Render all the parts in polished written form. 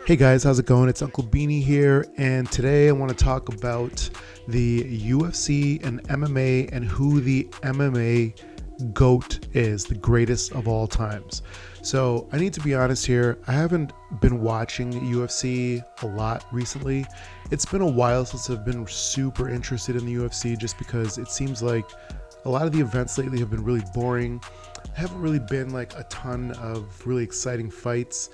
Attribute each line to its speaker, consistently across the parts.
Speaker 1: Hey guys, how's it going? It's Uncle Beanie here, and today I want to talk about the UFC and MMA and who the MMA GOAT is, the greatest of all times. So I need to be honest here, I haven't been watching UFC a lot recently. It's been a while since I've been super interested in the UFC just because it seems like a lot of the events lately have been really boring. Haven't really been like a ton of really exciting fights.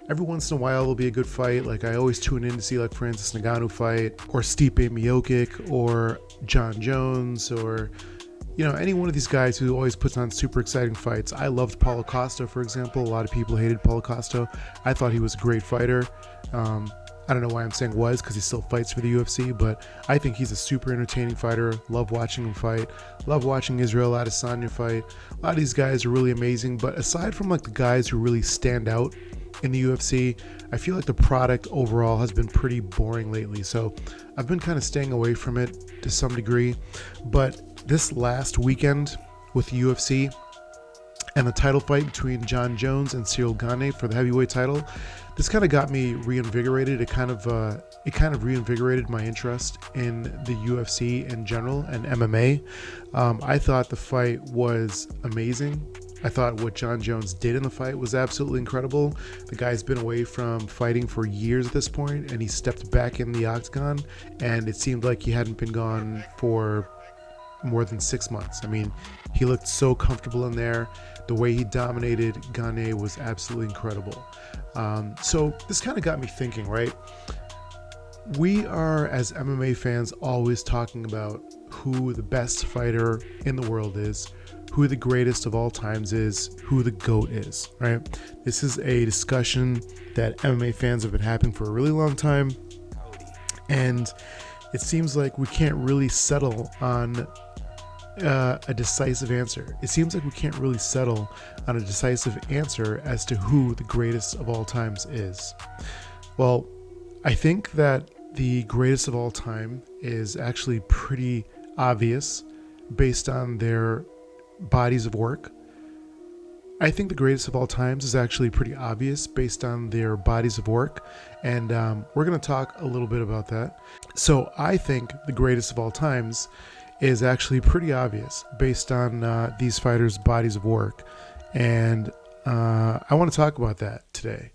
Speaker 1: Every once in a while there'll be a good fight. Like I always tune in to see like Francis Ngannou fight, or Stipe Miocic, or Jon Jones, or any one of these guys who always puts on super exciting fights. I loved Paulo Costa, for example. A lot of people hated Paulo Costa. I thought he was a great fighter. I don't know why I'm saying was, because he still fights for the UFC, but I think he's a super entertaining fighter. Love watching him fight. Love watching Israel Adesanya fight. A lot of these guys are really amazing, but aside from like the guys who really stand out in the UFC, I feel like the product overall has been pretty boring lately. So I've been kind of staying away from it to some degree. But this last weekend with the UFC and the title fight between Jon Jones and Cyril Gane for the heavyweight title, this kind of got me reinvigorated. It kind of reinvigorated my interest in the UFC in general and MMA. I thought the fight was amazing. I thought what Jon Jones did in the fight was absolutely incredible. The guy's been away from fighting for years at this point, and he stepped back in the octagon, and it seemed like he hadn't been gone for more than 6 months. I mean, he looked so comfortable in there. The way he dominated Gane was absolutely incredible. So this kind of got me thinking, right? We are, as MMA fans, always talking about who the best fighter in the world is, who the greatest of all times is, who the GOAT is, right? This is a discussion that MMA fans have been having for a really long time, and it seems like we can't really settle on a decisive answer. It seems like we can't really settle on a decisive answer as to who the greatest of all times is. Well, I think that the greatest of all time is actually pretty obvious based on their bodies of work. I think the greatest of all times is actually pretty obvious based on their bodies of work, and we're going to talk a little bit about that. So I think the greatest of all times is actually pretty obvious based on these fighters' bodies of work, and I want to talk about that today.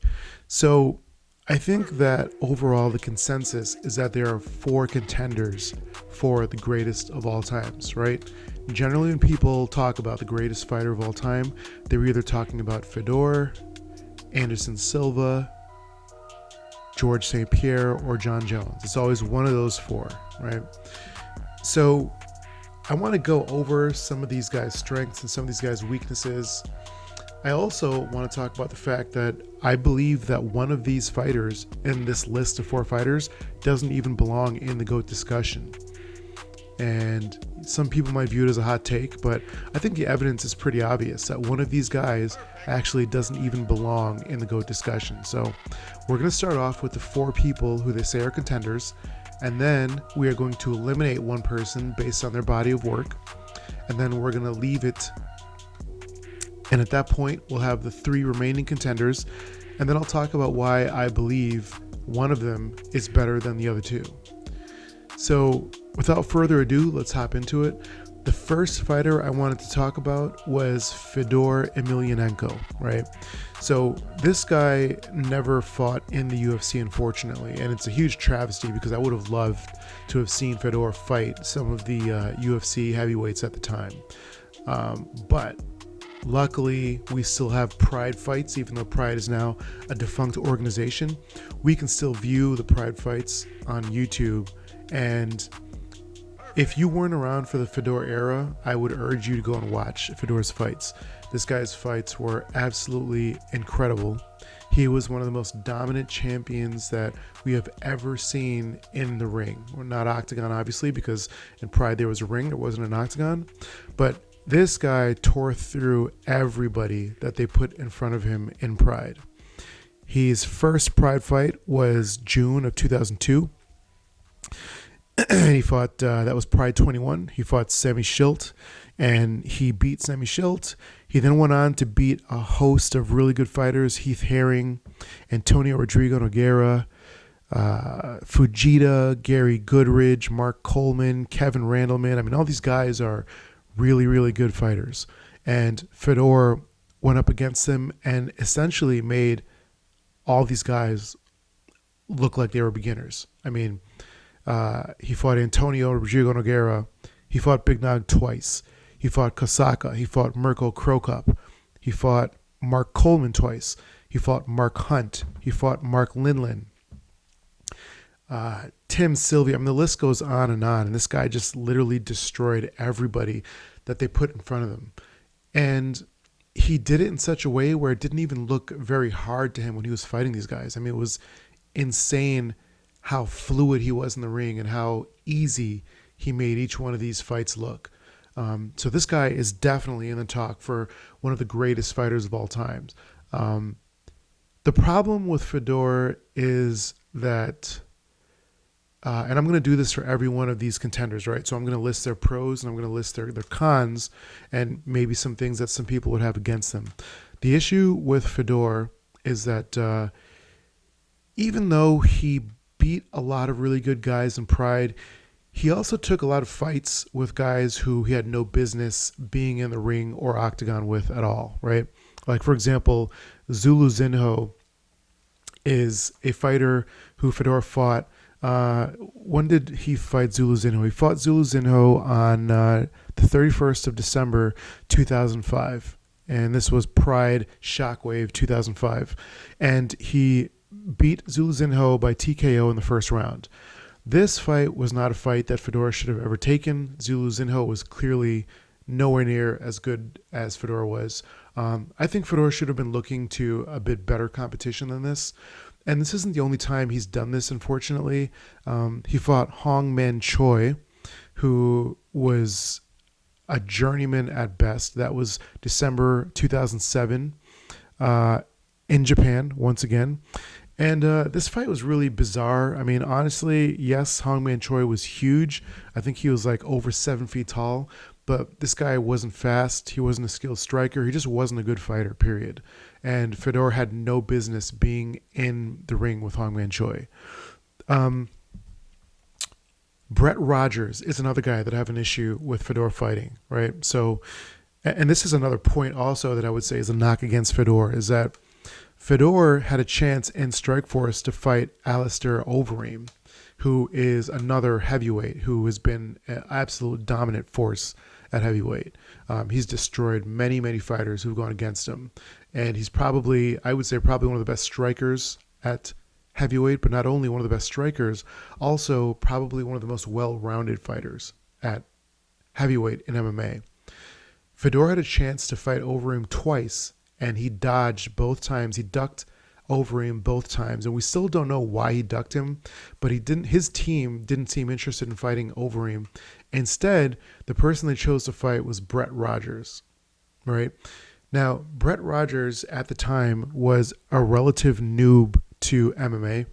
Speaker 1: So I think that overall the consensus is that there are 4 contenders for the greatest of all times, right? Generally, when people talk about the greatest fighter of all time, they're either talking about Fedor, Anderson Silva, George St. Pierre, or Jon Jones. It's always one of those 4, right? So I want to go over some of these guys' strengths and some of these guys' weaknesses. I also want to talk about the fact that I believe that one of these fighters in this list of 4 fighters doesn't even belong in the GOAT discussion. And some people might view it as a hot take, but I think the evidence is pretty obvious that one of these guys actually doesn't even belong in the GOAT discussion. So we're going to start off with the 4 people who they say are contenders, and then we are going to eliminate one person based on their body of work, and then we're going to leave it. And at that point, we'll have the 3 remaining contenders, and then I'll talk about why I believe one of them is better than the other 2. So without further ado, let's hop into it. The first fighter I wanted to talk about was Fedor Emelianenko, right? So this guy never fought in the UFC, unfortunately, and it's a huge travesty because I would have loved to have seen Fedor fight some of the UFC heavyweights at the time. But luckily, we still have Pride fights, even though Pride is now a defunct organization. We can still view the Pride fights on YouTube, and if you weren't around for the Fedor era, I would urge you to go and watch Fedor's fights. This guy's fights were absolutely incredible. He was one of the most dominant champions that we have ever seen in the ring. Well, not octagon, obviously, because in Pride there was a ring, there wasn't an octagon. But this guy tore through everybody that they put in front of him in Pride. His first Pride fight was June of 2002. He fought, that was Pride 21. He fought Sammy Schilt, and he beat Sammy Schilt. He then went on to beat a host of really good fighters: Heath Herring, Antonio Rodrigo Nogueira, Fujita, Gary Goodridge, Mark Coleman, Kevin Randleman. I mean, all these guys are really, really good fighters. And Fedor went up against them and essentially made all these guys look like they were beginners. I mean, he fought Antonio Rodrigo Nogueira. He fought Big Nog twice. He fought Kosaka. He fought Mirko Krokop. He fought Mark Coleman twice. He fought Mark Hunt. He fought Mark Lindland. Tim Sylvia. I mean, the list goes on. And this guy just literally destroyed everybody that they put in front of him. And he did it in such a way where it didn't even look very hard to him when he was fighting these guys. I mean, it was insane how fluid he was in the ring and how easy he made each one of these fights look. So this guy is definitely in the talk for one of the greatest fighters of all time. The problem with Fedor is that, and I'm going to do this for every one of these contenders, right? So I'm going to list their pros and I'm going to list their cons and maybe some things that some people would have against them. The issue with Fedor is that even though he beat a lot of really good guys in Pride, he also took a lot of fights with guys who he had no business being in the ring or octagon with at all, right? Like, for example, Zulu Zinho is a fighter who Fedor fought. When did he fight Zulu Zinho? He fought Zulu Zinho on the 31st of December, 2005. And this was Pride Shockwave 2005. And he beat Zulu Zinho by TKO in the first round. This fight was not a fight that Fedor should have ever taken. Zulu Zinho was clearly nowhere near as good as Fedor was. I think Fedor should have been looking to a bit better competition than this. And this isn't the only time he's done this, unfortunately. He fought Hong Man Choi, who was a journeyman at best. That was December 2007 in Japan, once again. And this fight was really bizarre. I mean, honestly, yes, Hong Man Choi was huge. I think he was like over 7 feet tall. But this guy wasn't fast. He wasn't a skilled striker. He just wasn't a good fighter, period. And Fedor had no business being in the ring with Hong Man Choi. Brett Rogers is another guy that I have an issue with Fedor fighting, right? So, and this is another point also that I would say is a knock against Fedor, is that Fedor had a chance in Strikeforce to fight Alistair Overeem, who is another heavyweight who has been an absolute dominant force at heavyweight. He's destroyed many, many fighters who've gone against him. And he's probably, I would say, probably one of the best strikers at heavyweight, but not only one of the best strikers, also probably one of the most well-rounded fighters at heavyweight in MMA. Fedor had a chance to fight Overeem twice, and he dodged both times. He ducked Overeem both times, and we still don't know why he ducked him, but he didn't. His team didn't seem interested in fighting Overeem. Instead, the person they chose to fight was Brett Rogers, right? Now, Brett Rogers at the time was a relative noob to MMA.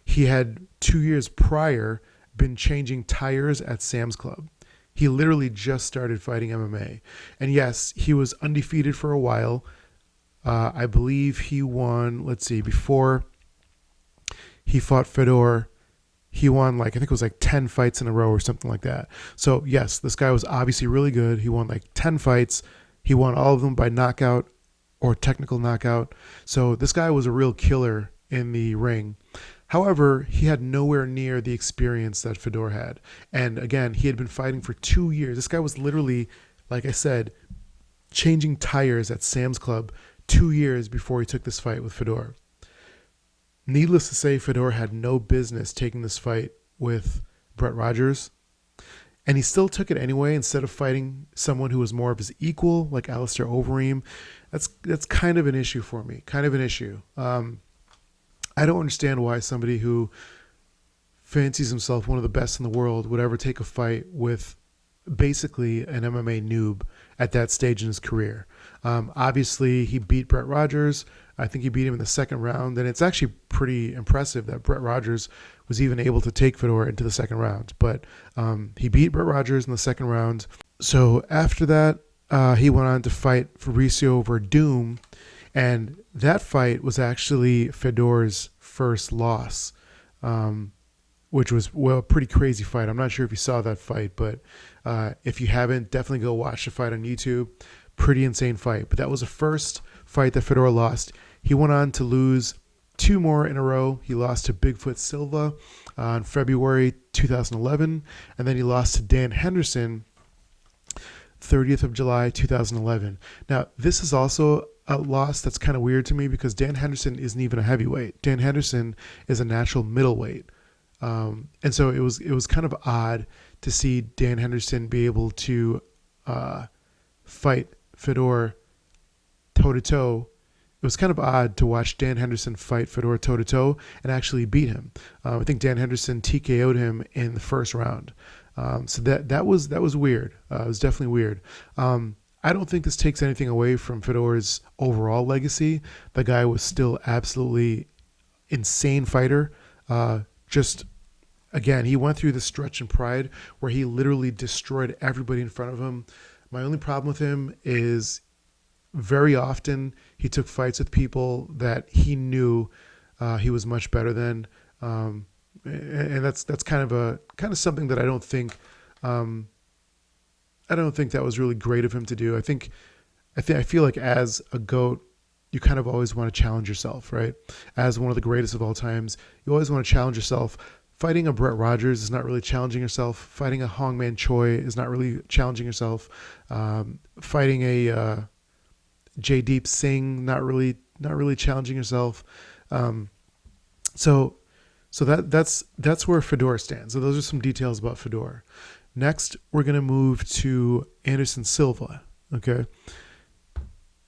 Speaker 1: He had 2 years prior been changing tires at Sam's Club. He literally just started fighting MMA. And yes, he was undefeated for a while. I believe he won, before he fought Fedor, he won I think it was 10 fights in a row or something like that. So yes, this guy was obviously really good. He won 10 fights. He won all of them by knockout or technical knockout. So this guy was a real killer in the ring. However, he had nowhere near the experience that Fedor had. And again, he had been fighting for 2 years. This guy was literally, like I said, changing tires at Sam's Club 2 years before he took this fight with Fedor. Needless to say, Fedor had no business taking this fight with Brett Rogers. And he still took it anyway instead of fighting someone who was more of his equal, like Alistair Overeem. That's kind of an issue for me, kind of an issue. I don't understand why somebody who fancies himself one of the best in the world would ever take a fight with basically an MMA noob at that stage in his career. Obviously, he beat Brett Rogers. I think he beat him in the second round, and it's actually pretty impressive that Brett Rogers was even able to take Fedor into the second round. But he beat Brett Rogers in the second round. So after that, he went on to fight Fabricio Verdum, and that fight was actually Fedor's first loss, which was, well, a pretty crazy fight. I'm not sure if you saw that fight, but if you haven't, definitely go watch the fight on YouTube. Pretty insane fight. But that was the first fight that Fedor lost. He went on to lose 2 more in a row. He lost to Bigfoot Silva in February 2011, and then he lost to Dan Henderson 30th of July 2011. Now, this is also a loss that's kind of weird to me because Dan Henderson isn't even a heavyweight. Dan Henderson is a natural middleweight. And so it was kind of odd to see Dan Henderson be able to fight Fedor toe-to-toe. It was kind of odd to watch Dan Henderson fight Fedor toe-to-toe and actually beat him. I think Dan Henderson TKO'd him in the first round. So that was weird. It was definitely weird. I don't think this takes anything away from Fedor's overall legacy. The guy was still absolutely insane fighter. Just, again, he went through the stretch in Pride where he literally destroyed everybody in front of him. My only problem with him is very often he took fights with people that he knew he was much better than. And that's kind of something that I don't think that was really great of him to do. I feel like as a GOAT, you kind of always want to challenge yourself, right? As one of the greatest of all times, you always want to challenge yourself. Fighting a Brett Rogers is not really challenging yourself. Fighting a Hongman Choi is not really challenging yourself. Fighting a Jaydeep Singh, not really challenging yourself. So that's where Fedor stands. So those are some details about Fedor. Next, we're going to move to Anderson Silva. Okay.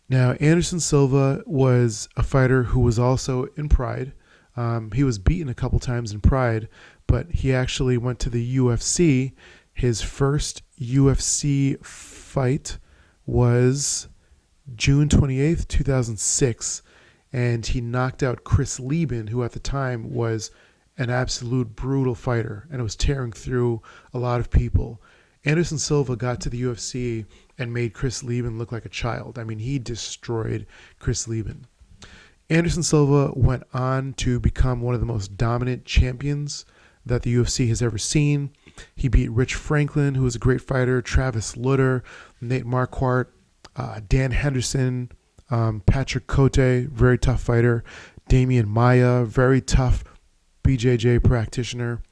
Speaker 1: Now, Anderson Silva was a fighter who was also in Pride. He was beaten a couple times in Pride, but he actually went to the UFC. His first UFC fight was June 28th, 2006, and he knocked out Chris Lieben, who at the time was an absolute brutal fighter, and it was tearing through a lot of people. Anderson Silva got to the UFC and made Chris Lieben look like a child. I mean, he destroyed Chris Lieben. Anderson Silva went on to become one of the most dominant champions that the UFC has ever seen. He beat Rich Franklin, who was a great fighter, Travis Lutter, Nate Marquardt, Dan Henderson, Patrick Cote, very tough fighter, Damian Maia, very tough BJJ practitioner,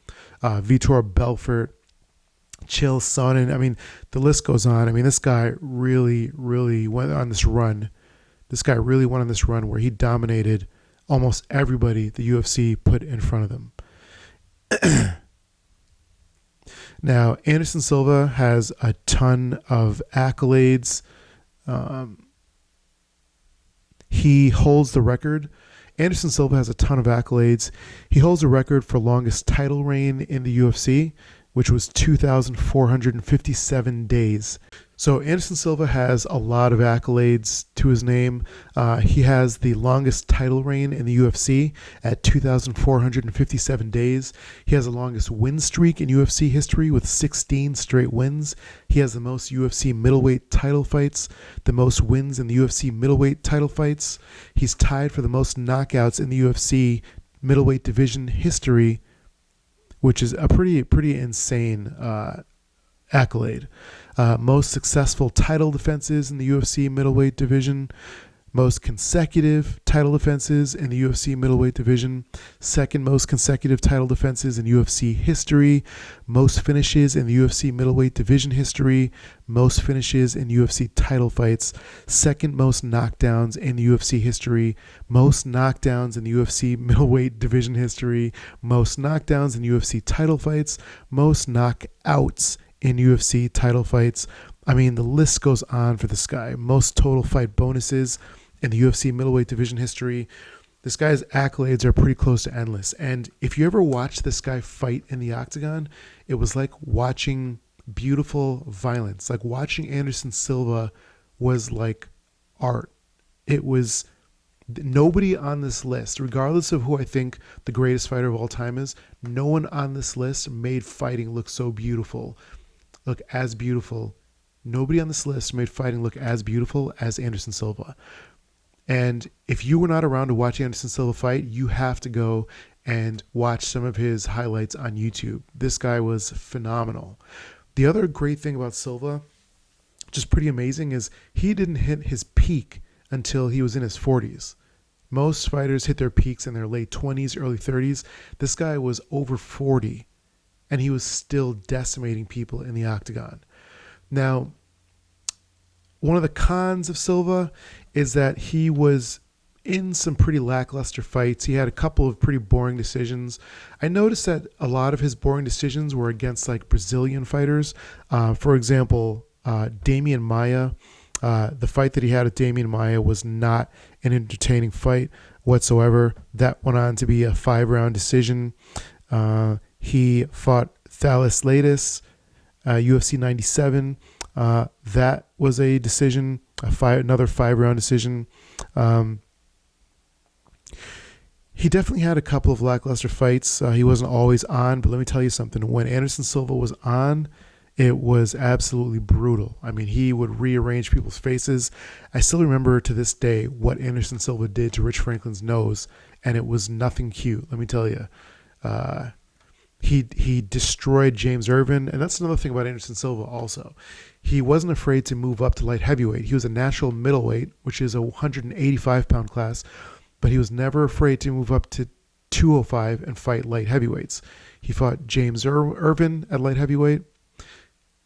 Speaker 1: Vitor Belfort, Chael Sonnen. I mean, the list goes on. I mean, this guy really went on this run. This guy really went on this run where he dominated almost everybody the UFC put in front of them. Now, Anderson Silva has a ton of accolades. He holds the record. Anderson Silva has a ton of accolades. He holds the record for longest title reign in the UFC, which was 2,457 days. So Anderson Silva has a lot of accolades to his name. He has the longest title reign in the UFC at 2,457 days. He has the longest win streak in UFC history with 16 straight wins. He has the most UFC middleweight title fights, the most wins in the UFC middleweight title fights. He's tied for the most knockouts in the UFC middleweight division history, which is a pretty insane accolade. Most successful title defenses in the UFC middleweight division, most consecutive title defenses in the UFC middleweight division, second most consecutive title defenses in UFC history, most finishes in the UFC middleweight division history, most finishes in UFC title fights, second most knockdowns in the UFC history, most knockdowns in the UFC middleweight division history, most knockdowns in UFC title fights, most knockouts in UFC title fights. I mean, the list goes on for this guy. Most total fight bonuses in the UFC middleweight division history. This guy's accolades are pretty close to endless. And if you ever watch this guy fight in the octagon, it was like watching beautiful violence. Like watching Anderson Silva was like art. It was Nobody on this list, regardless of who I think the greatest fighter of all time is, no one on this list made fighting look so beautiful, look as beautiful. Nobody on this list made fighting look as beautiful as Anderson Silva. And if you were not around to watch Anderson Silva fight, you have to go and watch some of his highlights on YouTube. This guy was phenomenal. The other great thing about Silva, which is pretty amazing, is he didn't hit his peak until he was in his 40s. Most fighters hit their peaks in their late 20s, early 30s. This guy was over 40, and he was still decimating people in the octagon. Now, one of the cons of Silva is that he was in some pretty lackluster fights. He had a couple of pretty boring decisions. I noticed that a lot of his boring decisions were against like Brazilian fighters. For example, Damian Maia. The fight that he had with Damian Maia was not an entertaining fight whatsoever. That went on to be a 5-round decision. He fought Thales Latis, UFC 97. That was a decision, another 5-round decision. He definitely had a couple of lackluster fights. He wasn't always on, but let me tell you something. When Anderson Silva was on, it was absolutely brutal. I mean, he would rearrange people's faces. I still remember to this day what Anderson Silva did to Rich Franklin's nose, and it was nothing cute, let me tell you. He destroyed James Irvin, and that's another thing about Anderson Silva also. He wasn't afraid to move up to light heavyweight. He was a natural middleweight, which is a 185-pound class, but he was never afraid to move up to 205 and fight light heavyweights. He fought James Irvin at light heavyweight.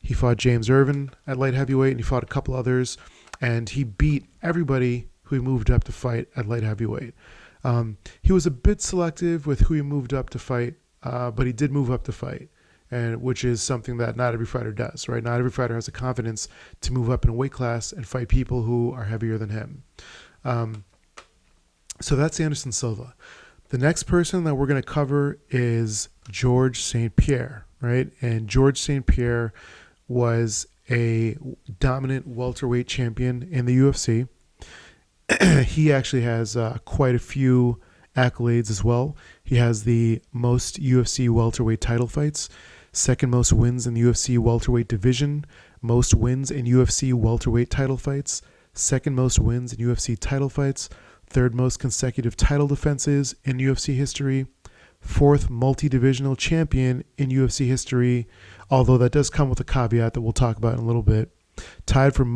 Speaker 1: He fought James Irvin at light heavyweight, and he fought a couple others, and he beat everybody who he moved up to fight at light heavyweight. He was a bit selective with who he moved up to fight, but he did move up to fight, and which is something that not every fighter does, right? Not every fighter has the confidence to move up in a weight class and fight people who are heavier than him. So that's Anderson Silva. The next person that we're going to cover is George St. Pierre, right? And George St. Pierre was a dominant welterweight champion in the UFC. He actually has quite a few accolades as well. He has the most UFC welterweight title fights, second most wins in the UFC welterweight division, most wins in UFC welterweight title fights, second most wins in UFC title fights, third most consecutive title defenses in UFC history, fourth multi-divisional champion in UFC history, although that does come with a caveat that we'll talk about in a little bit. Tied for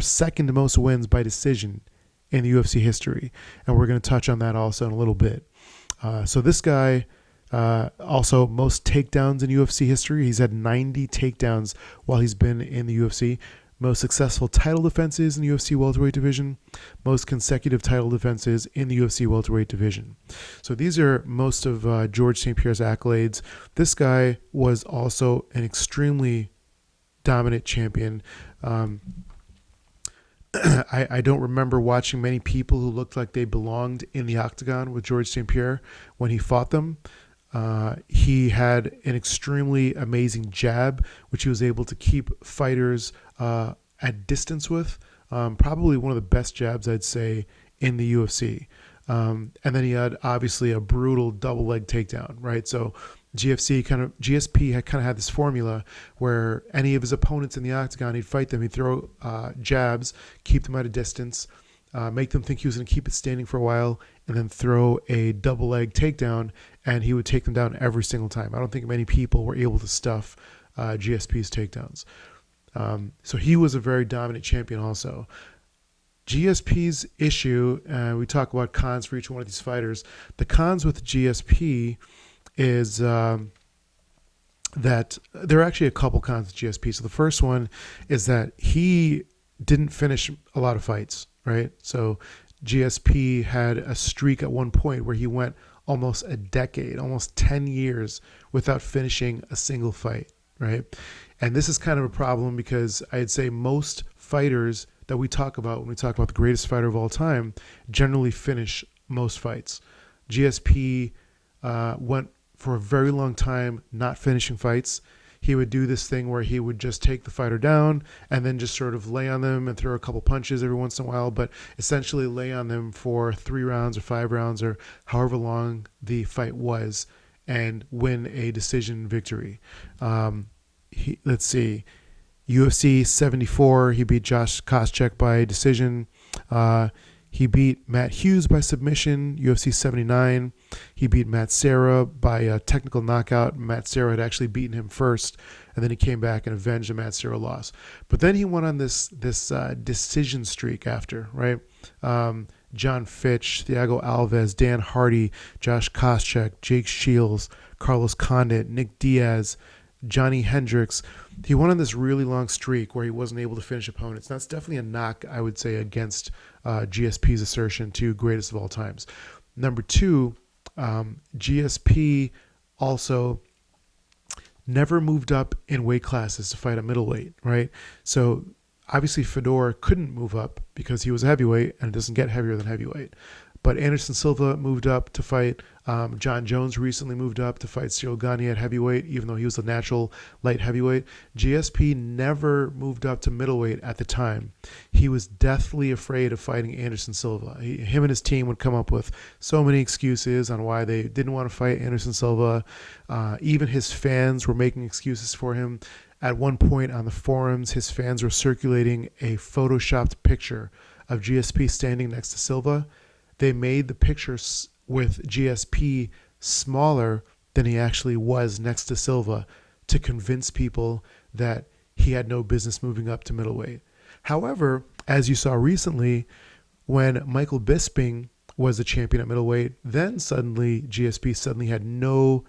Speaker 1: second most wins by decision in the UFC history, and we're going to touch on that also in a little bit. So this guy, also most takedowns in UFC history. He's had 90 takedowns while he's been in the UFC. Most successful title defenses in the UFC welterweight division, most consecutive title defenses in the UFC welterweight division. So these are most of George St. Pierre's accolades. This guy was also an extremely dominant champion. I don't remember watching many people who looked like they belonged in the octagon with George St. Pierre when he fought them. He had an extremely amazing jab, which he was able to keep fighters at distance with. Probably one of the best jabs, I'd say, in the UFC. And then he had obviously a brutal double leg takedown, right? So GSP had kind of had this formula where any of his opponents in the octagon, he'd fight them, he'd throw jabs, keep them at a distance, make them think he was going to keep it standing for a while, and then throw a double leg takedown, and he would take them down every single time. I don't think many people were able to stuff GSP's takedowns. So he was a very dominant champion also. GSP's issue, we talk about cons for each one of these fighters. The cons with GSP is that there are actually a couple cons with GSP. So the first one is that he didn't finish a lot of fights, right? So GSP had a streak at one point where he went almost a decade, almost 10 years without finishing a single fight, right? And this is kind of a problem because I'd say most fighters that we talk about when we talk about the greatest fighter of all time generally finish most fights. GSP went for a very long time not finishing fights. he would do this thing where he would just take the fighter down and then just sort of lay on them and throw a couple punches every once in a while, but essentially lay on them for 3 rounds or 5 rounds or however long the fight was and win a decision victory. Let's see. UFC 74, he beat Josh Koscheck by decision. He beat Matt Hughes by submission. UFC 79, he beat Matt Serra by a technical knockout. Matt Serra had actually beaten him first, and then he came back and avenged the Matt Serra loss. But then he went on this decision streak after, right? John Fitch, Thiago Alves, Dan Hardy, Josh Koscheck, Jake Shields, Carlos Condit, Nick Diaz, Johnny Hendricks. He went on this really long streak where he wasn't able to finish opponents. That's definitely a knock, I would say, against GSP's assertion to greatest of all times. Number 2, GSP also never moved up in weight classes to fight at middleweight, right? So obviously Fedor couldn't move up because he was a heavyweight and it doesn't get heavier than heavyweight. But Anderson Silva moved up to fight. Jon Jones recently moved up to fight Cyril Gane at heavyweight, even though he was a natural light heavyweight. GSP never moved up to middleweight at the time. He was deathly afraid of fighting Anderson Silva. Him and his team would come up with so many excuses on why they didn't want to fight Anderson Silva. Even his fans were making excuses for him. At one point on the forums, his fans were circulating a photoshopped picture of GSP standing next to Silva. They made the pictures with GSP smaller than he actually was next to Silva to convince people that he had no business moving up to middleweight. However, as you saw recently, when Michael Bisping was the champion at middleweight, then suddenly GSP suddenly had no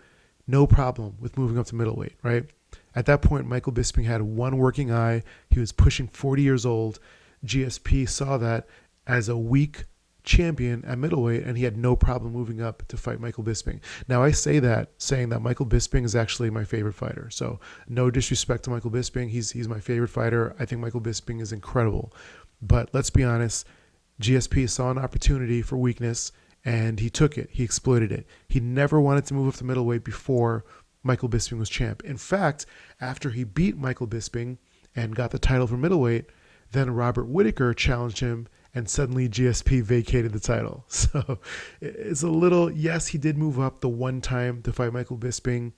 Speaker 1: problem with moving up to middleweight, right? At that point, Michael Bisping had one working eye. He was pushing 40 years old. GSP saw that as a weak champion at middleweight, and he had no problem moving up to fight Michael Bisping. Now, I say that saying that Michael Bisping is actually my favorite fighter. So no disrespect to Michael Bisping. He's my favorite fighter. I think Michael Bisping is incredible. But let's be honest, GSP saw an opportunity for weakness, and he took it. He exploited it. He never wanted to move up to middleweight before Michael Bisping was champ. In fact, after he beat Michael Bisping and got the title for middleweight, then Robert Whittaker challenged him, and suddenly GSP vacated the title. So it's a little, yes, he did move up the one time to fight Michael Bisping,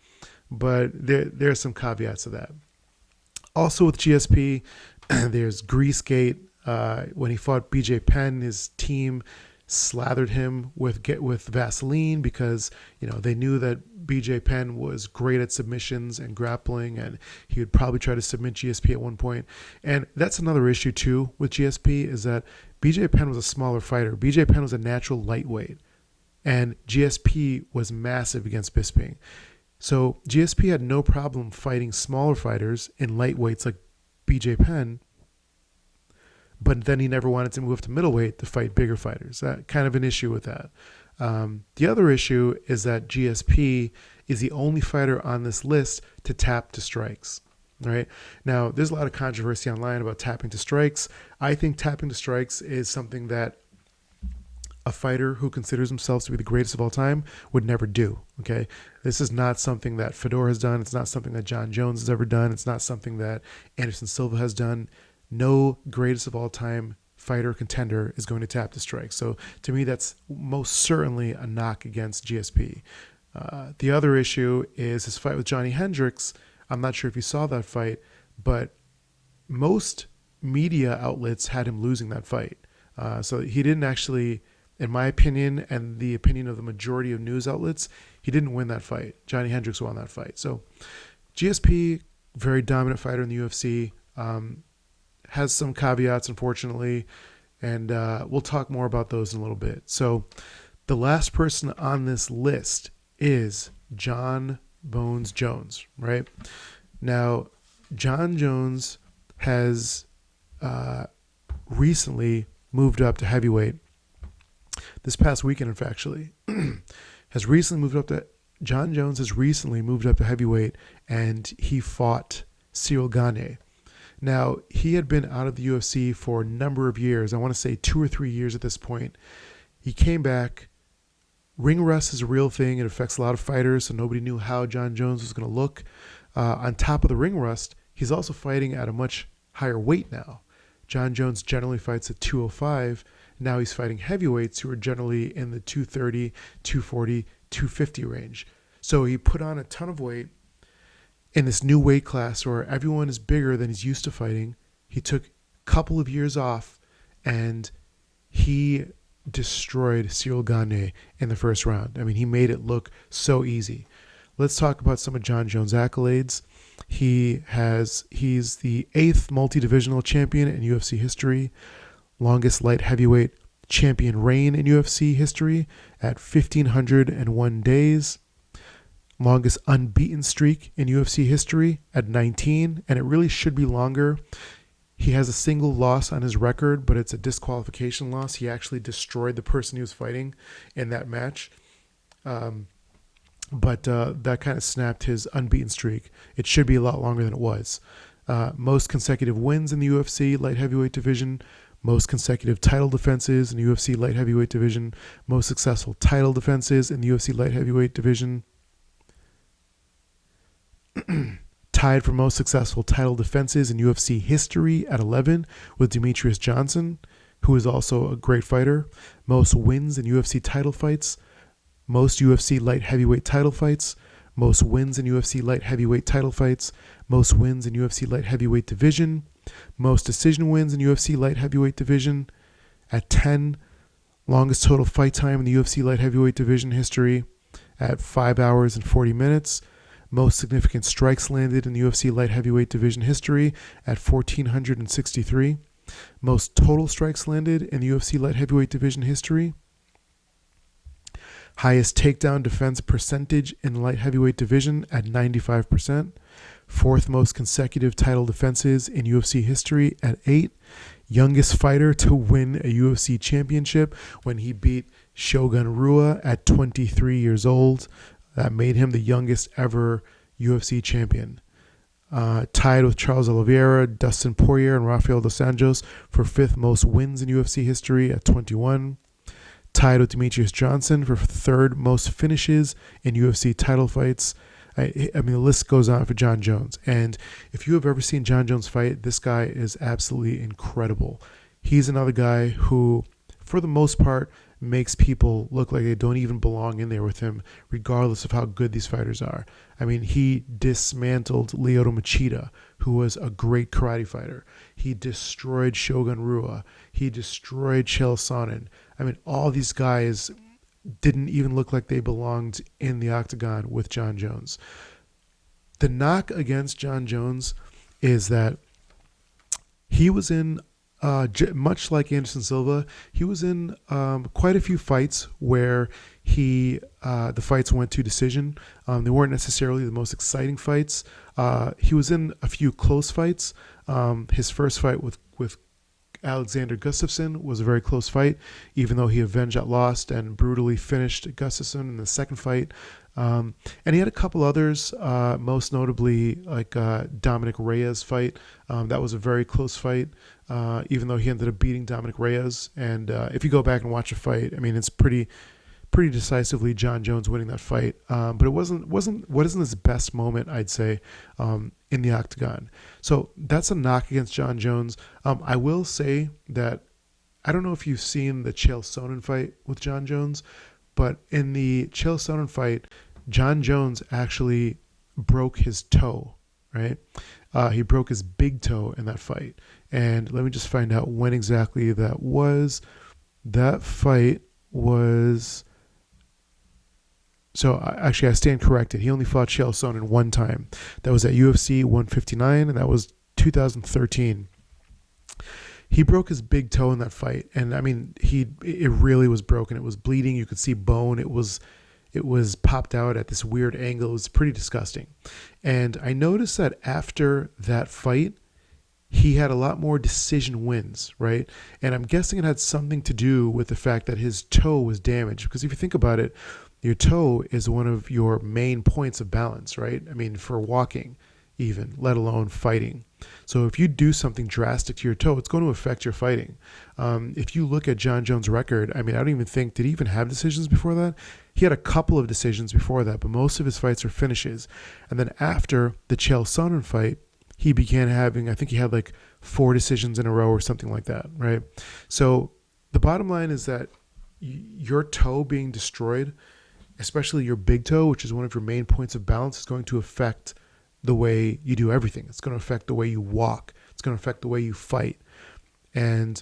Speaker 1: but there's some caveats to that. Also with GSP, there's Greasegate. When he fought BJ Penn, his team slathered him with Vaseline because, they knew that BJ Penn was great at submissions and grappling, and he would probably try to submit GSP at one point. And that's another issue too with GSP, is that BJ Penn was a smaller fighter. BJ Penn was a natural lightweight, and GSP was massive against Bisping. So GSP had no problem fighting smaller fighters in lightweights like BJ Penn, but then he never wanted to move up to middleweight to fight bigger fighters. That kind of an issue with that. The other issue is that GSP is the only fighter on this list to tap to strikes. Right now, there's a lot of controversy online about tapping to strikes. I think tapping to strikes is something that a fighter who considers himself to be the greatest of all time would never do. Okay, this is not something that Fedor has done. It's not something that Jon Jones has ever done. It's not something that Anderson Silva has done. No greatest of all time fighter contender is going to tap to strikes. So to me, that's most certainly a knock against GSP. The other issue is his fight with Johnny Hendricks. I'm not sure if you saw that fight, but most media outlets had him losing that fight. So he didn't actually, in my opinion, and the opinion of the majority of news outlets, he didn't win that fight. Johnny Hendricks won that fight. So GSP, very dominant fighter in the UFC, has some caveats, unfortunately, and we'll talk more about those in a little bit. So the last person on this list is Jon Bones Jones, right? Now, Jon Jones has recently moved up to heavyweight. This past weekend, in fact, actually, Jon Jones has recently moved up to heavyweight, and he fought Cyril Gane. Now, he had been out of the UFC for a number of years. I want to say 2 or 3 years at this point. He came back. Ring rust is a real thing. It affects a lot of fighters, so nobody knew how Jon Jones was going to look. On top of the ring rust, he's also fighting at a much higher weight now. Jon Jones generally fights at 205. Now he's fighting heavyweights who are generally in the 230, 240, 250 range. So he put on a ton of weight in this new weight class where everyone is bigger than he's used to fighting. He took a couple of years off, and he destroyed Cyril Gane in the first round. I mean, he made it look so easy. Let's talk about some of Jon Jones' accolades. He's the 8th multi-divisional champion in UFC history, longest light heavyweight champion reign in UFC history at 1,501 days, longest unbeaten streak in UFC history at 19, and it really should be longer. He has a single loss on his record, but it's a disqualification loss. He actually destroyed the person he was fighting in that match. But that kind of snapped his unbeaten streak. It should be a lot longer than it was. Most consecutive wins in the UFC light heavyweight division, most consecutive title defenses in the UFC light heavyweight division, most successful title defenses in the UFC light heavyweight division, tied for most successful title defenses in UFC history at 11 with Demetrius Johnson, who is also a great fighter, most wins in UFC title fights, most UFC light heavyweight title fights, most wins in UFC light heavyweight title fights, most wins in UFC light heavyweight division, most decision wins in UFC light heavyweight division at 10, longest total fight time in the UFC light heavyweight division history at 5 hours and 40 minutes, most significant strikes landed in the UFC light heavyweight division history at 1,463, most total strikes landed in the UFC light heavyweight division history, highest takedown defense percentage in the light heavyweight division at 95%. 4th most consecutive title defenses in UFC history at 8. Youngest fighter to win a UFC championship when he beat Shogun Rua at 23 years old. That made him the youngest ever UFC champion. Tied with Charles Oliveira, Dustin Poirier, and Rafael dos Anjos for 5th most wins in UFC history at 21. Tied with Demetrius Johnson for 3rd most finishes in UFC title fights. I mean, the list goes on for Jon Jones. And if you have ever seen Jon Jones fight, this guy is absolutely incredible. He's another guy who, for the most part, makes people look like they don't even belong in there with him, regardless of how good these fighters are. I mean, he dismantled Lyoto Machida, who was a great karate fighter. He destroyed Shogun Rua. He destroyed Chael Sonnen. I mean, all these guys didn't even look like they belonged in the octagon with Jon Jones. The knock against Jon Jones is that he was in, much like Anderson Silva, he was in quite a few fights where the fights went to decision. They weren't necessarily the most exciting fights. He was in a few close fights. His first fight with Alexander Gustafsson was a very close fight, even though he avenged that loss and brutally finished Gustafsson in the second fight. And he had a couple others, most notably like Dominic Reyes fight. That was a very close fight, even though he ended up beating Dominic Reyes. And if you go back and watch a fight, I mean, it's pretty decisively Jon Jones winning that fight. But it wasn't his best moment, I'd say, in the octagon. So that's a knock against Jon Jones. I will say that I don't know if you've seen the Chael Sonnen fight with Jon Jones, but in the Chael Sonnen fight, Jon Jones actually broke his toe, right? He broke his big toe in that fight. And let me just find out when exactly that was. That fight was... So actually, I stand corrected. He only fought Chael Sonnen one time. That was at UFC 159, and that was 2013. He broke his big toe in that fight, and I mean, it really was broken. It was bleeding. You could see bone. It was popped out at this weird angle. It was pretty disgusting. And I noticed that after that fight, he had a lot more decision wins, right? And I'm guessing it had something to do with the fact that his toe was damaged. Because if you think about it, your toe is one of your main points of balance, right? I mean, for walking even, let alone fighting. So if you do something drastic to your toe, it's going to affect your fighting. If you look at Jon Jones' record, I mean, I don't even think, did he even have decisions before that? He had a couple of decisions before that, but most of his fights are finishes. And then after the Chael Sonnen fight, he began having, I think he had like 4 decisions in a row or something like that, right? So the bottom line is that your toe being destroyed, especially your big toe, which is one of your main points of balance, is going to affect the way you do everything. It's going to affect the way you walk. It's going to affect the way you fight. And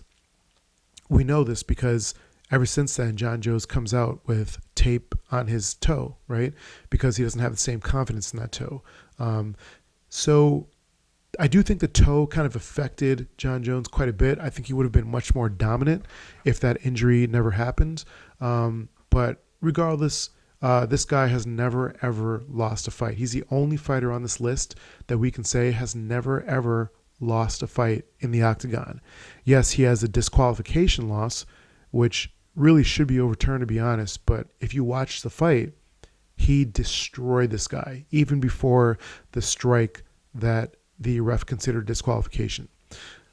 Speaker 1: we know this because ever since then, Jon Jones comes out with tape on his toe, right? Because he doesn't have the same confidence in that toe. So I do think the toe kind of affected Jon Jones quite a bit. I think he would have been much more dominant if that injury never happened. But regardless, this guy has never, ever lost a fight. He's the only fighter on this list that we can say has never, ever lost a fight in the octagon. Yes, he has a disqualification loss, which really should be overturned, to be honest. But if you watch the fight, he destroyed this guy, even before the strike that the ref considered disqualification.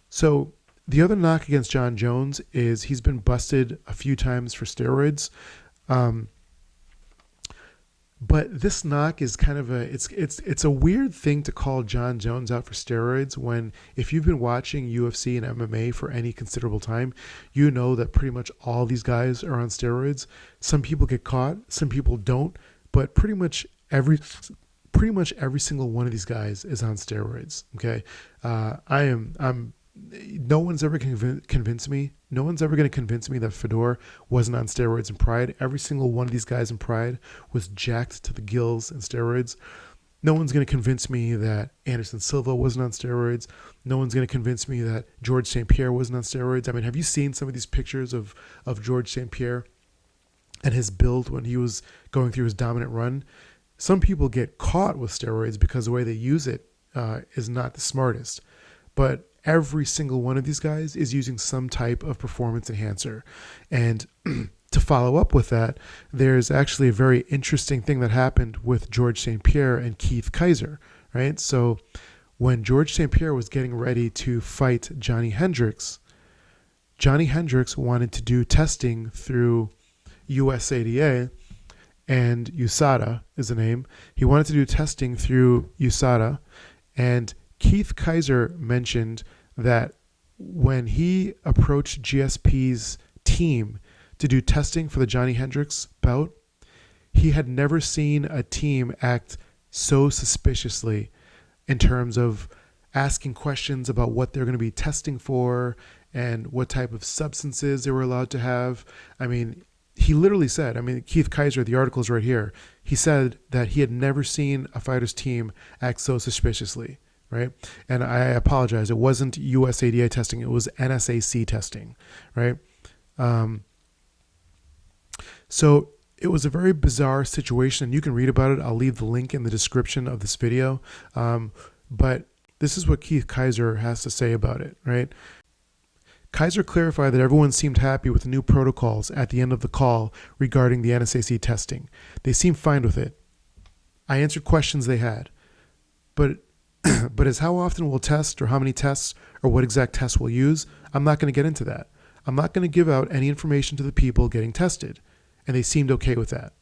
Speaker 1: So the other knock against Jon Jones is he's been busted a few times for steroids. But this knock is kind of it's a weird thing to call Jon Jones out for steroids when, if you've been watching UFC and MMA for any considerable time, you know that pretty much all these guys are on steroids. Some people get caught, some people don't, but pretty much every single one of these guys is on steroids. Okay. No one's ever convinced me. No one's ever going to convince me that Fedor wasn't on steroids in Pride. Every single one of these guys in Pride was jacked to the gills in steroids. No one's going to convince me that Anderson Silva wasn't on steroids. No one's going to convince me that George St. Pierre wasn't on steroids. I mean, have you seen some of these pictures of George St. Pierre and his build when he was going through his dominant run? Some people get caught with steroids because the way they use it is not the smartest. But every single one of these guys is using some type of performance enhancer. And to follow up with that, there's actually a very interesting thing that happened with George St. Pierre and Keith Kaiser, right? So when George St. Pierre was getting ready to fight Johnny Hendricks wanted to do testing through USADA, and USADA is the name. He wanted to do testing through USADA, and Keith Kaiser mentioned that when he approached GSP's team to do testing for the Johnny Hendricks bout, he had never seen a team act so suspiciously in terms of asking questions about what they're going to be testing for and what type of substances they were allowed to have. I mean, he literally said, Keith Kaiser, the article is right here. He said that he had never seen a fighter's team act so suspiciously, right? And I apologize. It wasn't USADA testing. It was NSAC testing, right? So it was a very bizarre situation, and you can read about it. I'll leave the link in the description of this video. But this is what Keith Kaiser has to say about it, right? Kaiser clarified that everyone seemed happy with the new protocols at the end of the call regarding the NSAC testing. They seemed fine with it. I answered questions they had. But as how often we'll test or how many tests or what exact tests we'll use, I'm not going to get into that. I'm not going to give out any information to the people getting tested. And they seemed okay with that.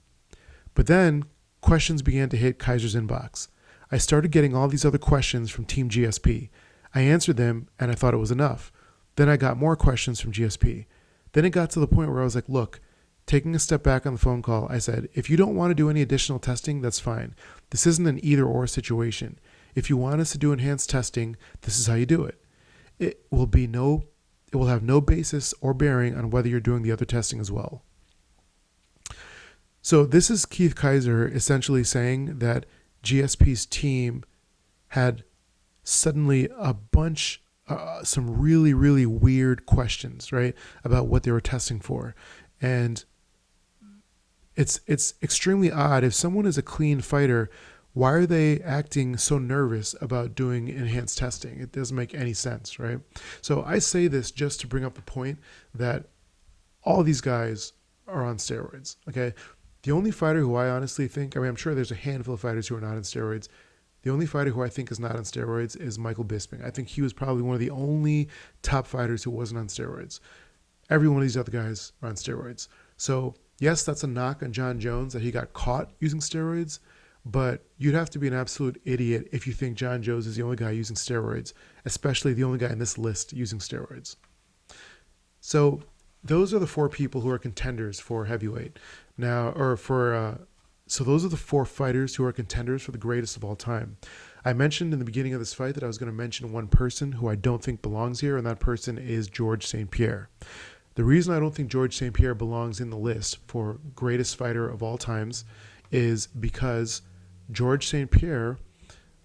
Speaker 1: But then questions began to hit Kaiser's inbox. I started getting all these other questions from Team GSP. I answered them and I thought it was enough. Then I got more questions from GSP. Then it got to the point where I was like, look, taking a step back on the phone call, I said, if you don't want to do any additional testing, that's fine. This isn't an either or situation. If you want us to do enhanced testing, this is how you do it. It will have no basis or bearing on whether you're doing the other testing as well. So this is Keith Kaiser essentially saying that GSP's team had suddenly a bunch some really, really weird questions, right, about what they were testing for. And it's extremely odd. If someone is a clean fighter, why are they acting so nervous about doing enhanced testing? It doesn't make any sense, right? So I say this just to bring up the point that all these guys are on steroids, okay? The only fighter who I honestly think, I'm sure there's a handful of fighters who are not on steroids. The only fighter who I think is not on steroids is Michael Bisping. I think he was probably one of the only top fighters who wasn't on steroids. Every one of these other guys are on steroids. So yes, that's a knock on Jon Jones that he got caught using steroids, but you'd have to be an absolute idiot if you think Jon Jones is the only guy using steroids, especially the only guy in this list using steroids. So those are the four people who are contenders for heavyweight. So those are the four fighters who are contenders for the greatest of all time. I mentioned in the beginning of this fight that I was going to mention one person who I don't think belongs here, and that person is George St. Pierre. The reason I don't think George St. Pierre belongs in the list for greatest fighter of all times is because George St. Pierre,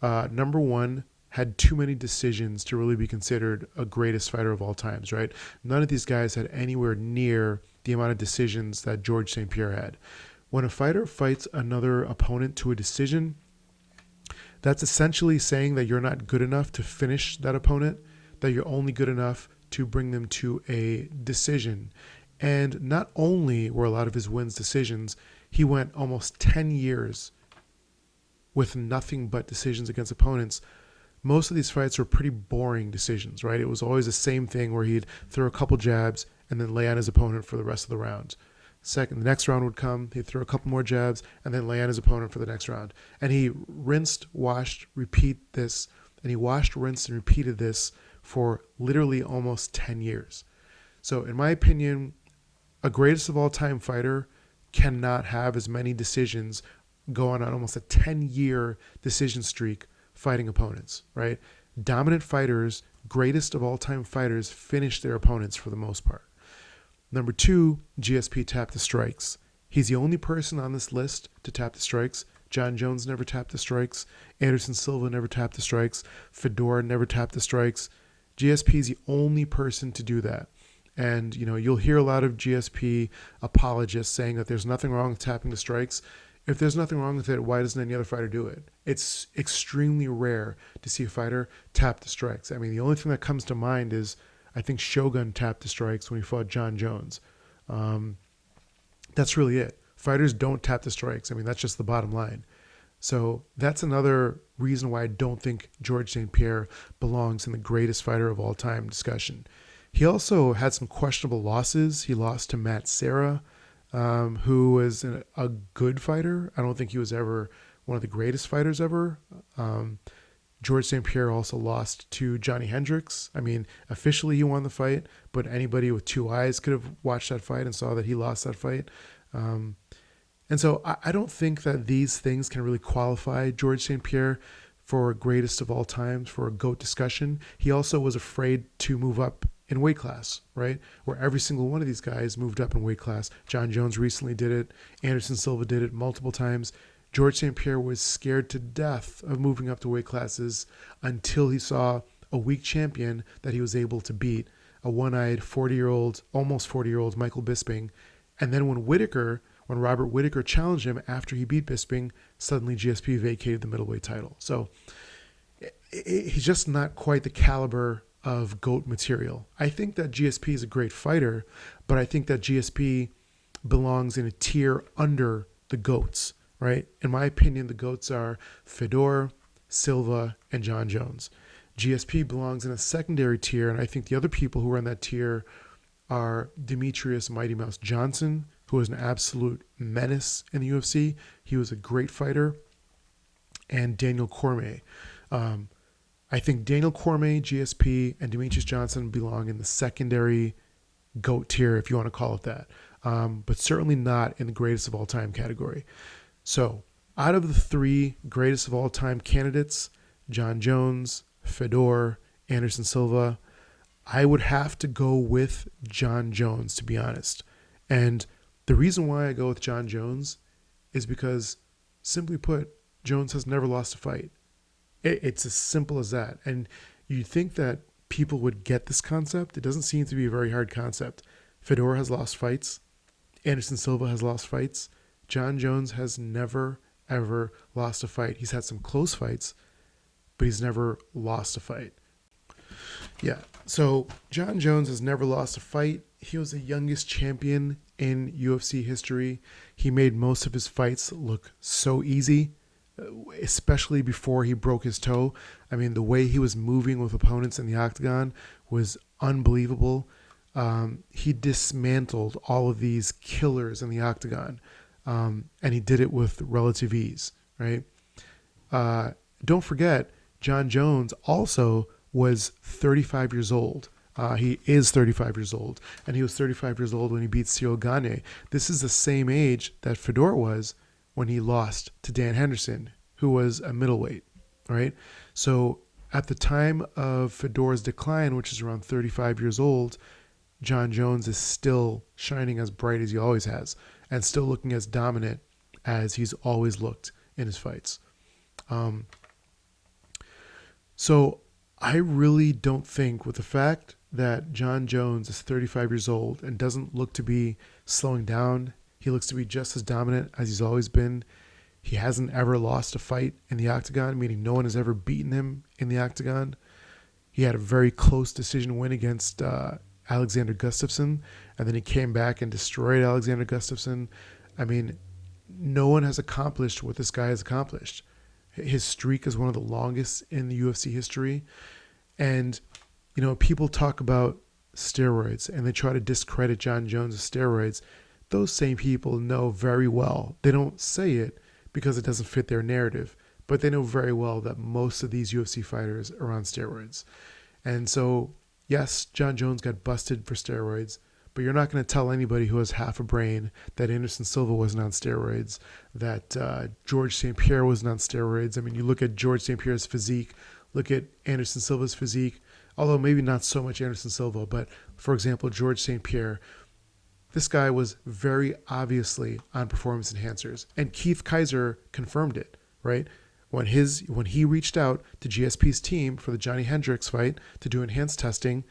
Speaker 1: number one, had too many decisions to really be considered a greatest fighter of all times, right? None of these guys had anywhere near the amount of decisions that George St. Pierre had. When a fighter fights another opponent to a decision, that's essentially saying that you're not good enough to finish that opponent, that you're only good enough to bring them to a decision. And not only were a lot of his wins decisions, he went almost 10 years with nothing but decisions against opponents. Most of these fights were pretty boring decisions, right? It was always the same thing where he'd throw a couple jabs and then lay on his opponent for the rest of the round. The next round would come, he'd throw a couple more jabs and then lay on his opponent for the next round. And he rinsed, washed, repeat this, and he washed, rinsed, and repeated this for literally almost 10 years. So in my opinion, a greatest of all time fighter cannot have as many decisions going on almost a 10-year decision streak fighting opponents, right? Dominant fighters, greatest of all time fighters, finish their opponents for the most part. Number two, GSP tapped the strikes. He's the only person on this list to tap the strikes. Jon Jones never tapped the strikes. Anderson Silva never tapped the strikes. Fedor never tapped the strikes. GSP is the only person to do that. And, you'll hear a lot of GSP apologists saying that there's nothing wrong with tapping the strikes. If there's nothing wrong with it, why doesn't any other fighter do it? It's extremely rare to see a fighter tap the strikes. I mean, the only thing that comes to mind is I think Shogun tapped the strikes when he fought Jon Jones. That's really it. Fighters don't tap the strikes. I mean, that's just the bottom line. So that's another reason why I don't think George St. Pierre belongs in the greatest fighter of all time discussion. He also had some questionable losses. He lost to Matt Serra, who was a good fighter. I don't think he was ever one of the greatest fighters ever. George St. Pierre also lost to Johnny Hendricks. I mean, officially he won the fight, but anybody with two eyes could have watched that fight and saw that he lost that fight. And so I don't think that these things can really qualify George St. Pierre for greatest of all times, for a GOAT discussion. He also was afraid to move up in weight class, right? Where every single one of these guys moved up in weight class. Jon Jones recently did it. Anderson Silva did it multiple times. George St. Pierre was scared to death of moving up to weight classes until he saw a weak champion that he was able to beat, a one-eyed 40-year-old, almost 40-year-old Michael Bisping. And then when Robert Whittaker challenged him after he beat Bisping, suddenly GSP vacated the middleweight title. So he's just not quite the caliber of GOAT material. I think that GSP is a great fighter, but I think that GSP belongs in a tier under the GOATs, right? In my opinion, the GOATs are Fedor, Silva, and Jon Jones. GSP belongs in a secondary tier, and I think the other people who are in that tier are Demetrius Mighty Mouse Johnson, who is an absolute menace in the UFC. He was a great fighter, and Daniel Cormier. I think Daniel Cormier, GSP, and Demetrius Johnson belong in the secondary GOAT tier, if you want to call it that, but certainly not in the greatest of all time category. So out of the three greatest of all time candidates, Jon Jones, Fedor, Anderson Silva, I would have to go with Jon Jones, to be honest. And the reason why I go with Jon Jones is because, simply put, Jones has never lost a fight. It's as simple as that. And you'd think that people would get this concept. It doesn't seem to be a very hard concept. Fedor has lost fights. Anderson Silva has lost fights. Jon Jones has never, ever lost a fight. He's had some close fights, but he's never lost a fight. Yeah, so Jon Jones has never lost a fight. He was the youngest champion in UFC history. He made most of his fights look so easy. especially before he broke his toe. I mean, the way he was moving with opponents in the octagon was unbelievable. He dismantled all of these killers in the octagon, and he did it with relative ease, right? Don't forget, Jon Jones also was 35 years old. He is 35 years old, and he was 35 years old when he beat Cyril Gane. This is the same age that Fedor was when he lost to Dan Henderson, who was a middleweight, right? So at the time of Fedor's decline, which is around 35 years old, Jon Jones is still shining as bright as he always has and still looking as dominant as he's always looked in his fights. So I really don't think, with the fact that Jon Jones is 35 years old and doesn't look to be slowing down, he looks to be just as dominant as he's always been. He hasn't ever lost a fight in the octagon, meaning no one has ever beaten him in the octagon. He had a very close decision win against Alexander Gustafsson, and then he came back and destroyed Alexander Gustafsson. I mean, no one has accomplished what this guy has accomplished. His streak is one of the longest in the UFC history. And, you know, people talk about steroids and they try to discredit Jon Jones' steroids. Those same people know very well, they don't say it because it doesn't fit their narrative, but they know very well that most of these UFC fighters are on steroids. And so, yes, Jon Jones got busted for steroids, but you're not going to tell anybody who has half a brain that Anderson Silva wasn't on steroids, that George St. Pierre wasn't on steroids. I mean, you look at George St. Pierre's physique, look at Anderson Silva's physique, although maybe not so much Anderson Silva, but for example, George St. Pierre, this guy was very obviously on performance enhancers. And Keith Kaiser confirmed it, right? When he reached out to GSP's team for the Johnny Hendricks fight to do enhanced testing,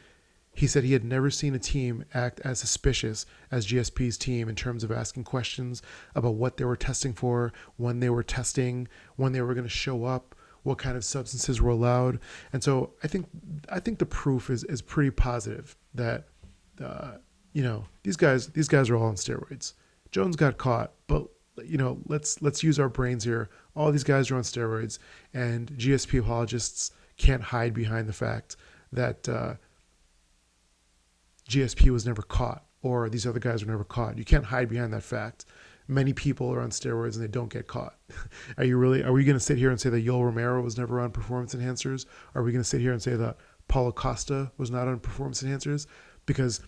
Speaker 1: he said he had never seen a team act as suspicious as GSP's team in terms of asking questions about what they were testing for, when they were testing, when they were going to show up, what kind of substances were allowed. And so I think the proof is pretty positive that these guys are all on steroids. Jones got caught, but let's use our brains here. All these guys are on steroids, and GSP apologists can't hide behind the fact that GSP was never caught, or these other guys were never caught. You can't hide behind that fact. Many people are on steroids and they don't get caught. Are we going to sit here and say that Yoel Romero was never on performance enhancers? Are we going to sit here and say that Paulo Costa was not on performance enhancers? Because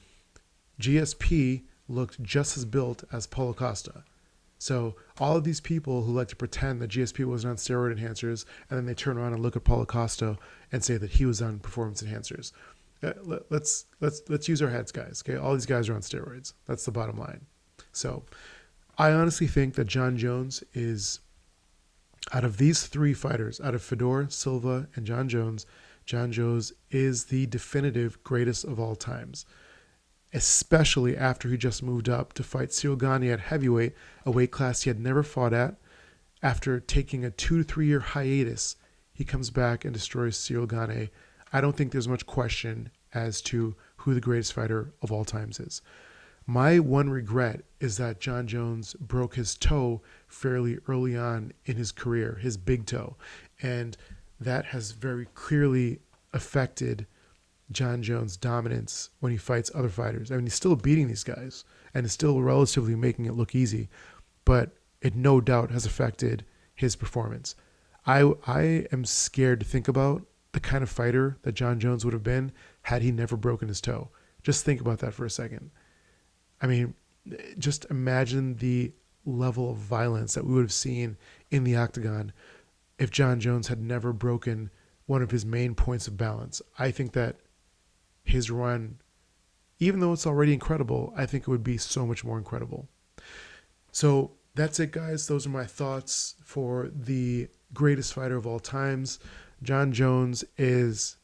Speaker 1: GSP looked just as built as Paulo Costa. So all of these people who like to pretend that GSP wasn't on steroid enhancers, and then they turn around and look at Paulo Costa and say that he was on performance enhancers. Let's use our heads, guys. Okay, all these guys are on steroids. That's the bottom line. So I honestly think that Jon Jones is, out of these three fighters, out of Fedor, Silva, and Jon Jones is the definitive greatest of all times, especially after he just moved up to fight Cyril Gane at heavyweight, a weight class he had never fought at. After taking a 2 to 3 year hiatus, he comes back and destroys Cyril Gane. I don't think there's much question as to who the greatest fighter of all times is. My one regret is that Jon Jones broke his toe fairly early on in his career, his big toe, and that has very clearly affected Jon Jones' dominance when he fights other fighters. I mean, he's still beating these guys and is still relatively making it look easy, but it no doubt has affected his performance. I am scared to think about the kind of fighter that Jon Jones would have been had he never broken his toe. Just think about that for a second. I mean, just imagine the level of violence that we would have seen in the octagon if Jon Jones had never broken one of his main points of balance. I think that his run, even though it's already incredible, I think it would be so much more incredible. So that's it, guys. Those are my thoughts for the greatest fighter of all times. Jon Jones is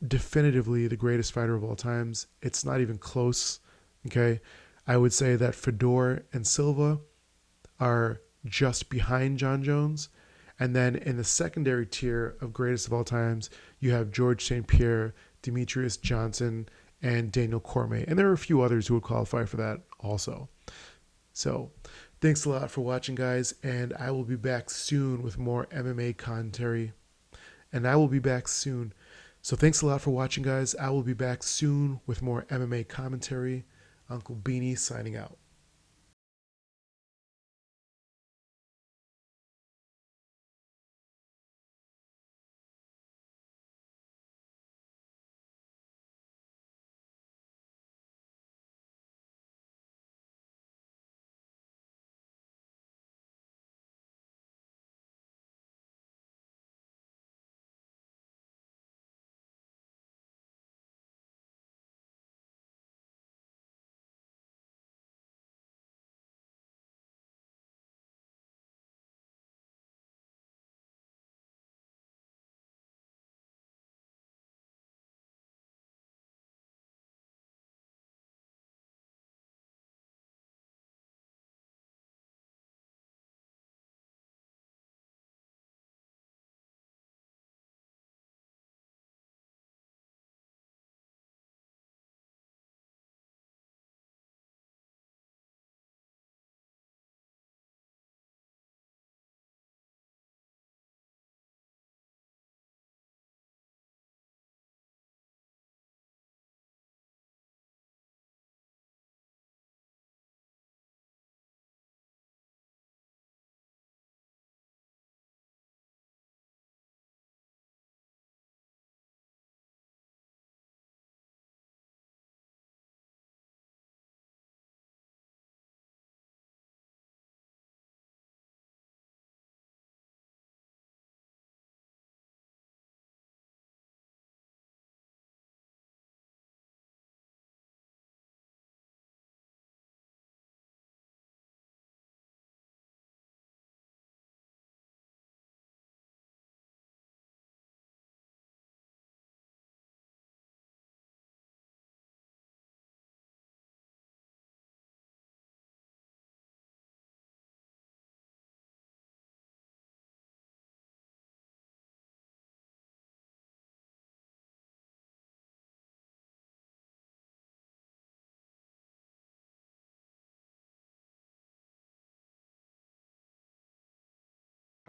Speaker 1: definitively the greatest fighter of all times. It's not even close, okay? I would say that Fedor and Silva are just behind Jon Jones. And then in the secondary tier of greatest of all times, you have George St. Pierre, Demetrius Johnson, and Daniel Cormier. And there are a few others who would qualify for that also. So Thanks a lot for watching, guys, and I will be back soon with more MMA commentary. And I will be back soon. So thanks a lot for watching, guys. I will be back soon with more MMA commentary. Uncle Beanie signing out.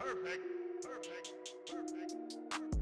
Speaker 2: Perfect. Perfect. Perfect. Perfect.